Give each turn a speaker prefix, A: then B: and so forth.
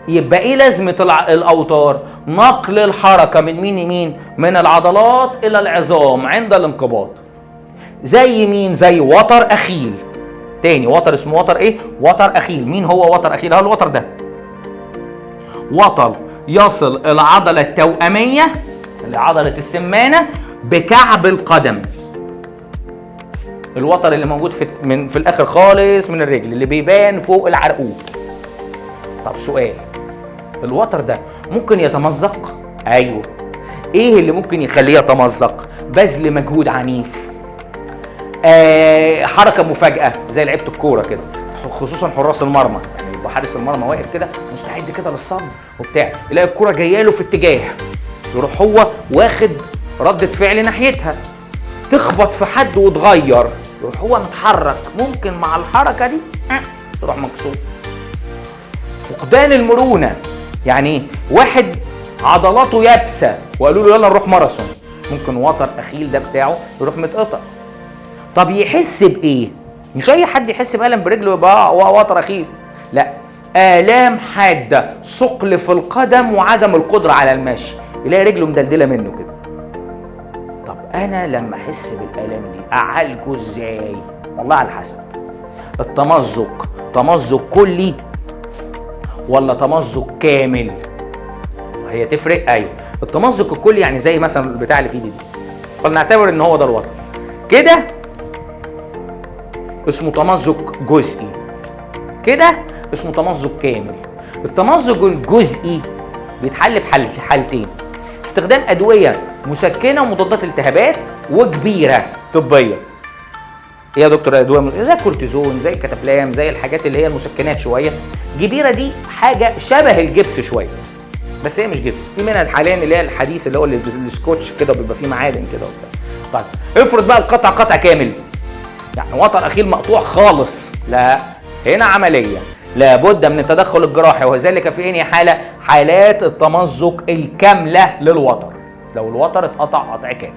A: يبقى ايه لازمه الاوتار؟ نقل الحركه من مين لمين؟ من العضلات الى العظام عند الانقباض. زي مين؟ زي وتر اخيل. تاني وتر اسمه وتر ايه؟ وتر اخيل. مين هو وتر اخيل؟ هو الوتر ده وتر يصل العضله التوأميه لعضله السمانه بكعب القدم. الوتر اللي موجود في الاخر خالص من الرجل اللي بيبان فوق العرقوب. طب سؤال، الوتر ده ممكن يتمزق؟ ايوه. ايه اللي ممكن يخليه يتمزق؟ بذل مجهود عنيف، حركه مفاجاه زي لعيبه الكوره كده، خصوصا حراس المرمى. يعني يبقى حارس المرمى واقف كده مستعد كده للصد وبتاع، يلاقي الكوره جايه له في اتجاه، يروح هو واخد رده فعل ناحيتها، تخبط في حد وتغير، يروح هو متحرك، ممكن مع الحركه دي تروح مكسور. فقدان المرونه، يعني واحد عضلاته يابسه وقالوا له يلا نروح ماراثون، ممكن وتر اخيل ده بتاعه يروح متقطع. طب يحس بايه؟ مش اي حد يحس بالم برجله يبقى وتر اخيل، لا، الام حاده، ثقل في القدم وعدم القدره على المشي، يلاقي رجله مدلدله منه كده. طب انا لما احس بالالام دي اعالجه ازاي؟ والله على حسب. التمزق تمزق كلي ولا تمزق كامل؟ هي تفرق. ايوه، التمزق الكلي يعني زي مثلا البتاع اللي في ايدي دي، فلنعتبر ان هو ده الوتر كده، اسمه تمزق جزئي. كده اسمه تمزق كامل. التمزق الجزئي بيتحل بحالتين: استخدام ادويه مسكنه ومضادات التهابات وكبيره طبيه. ايه يا دكتور؟ ادويه زي الكورتيزون، زي الكتافلام، زي الحاجات اللي هي المسكنات شويه. كبيره دي حاجه شبه الجبس شويه، بس هي مش جبس. في منها حاليا اللي هي الحديث اللي هو السكوتش كده بيبقى فيه معادن كده وبتاع. طيب افرض بقى القطع قطع كامل، يعني وتر اخيل مقطوع خالص، لا، هنا عمليه لابد من التدخل الجراحي، وذلك في انهي حاله؟ حالات التمزق الكامله للوتر، لو الوتر اتقطع قطع كامل.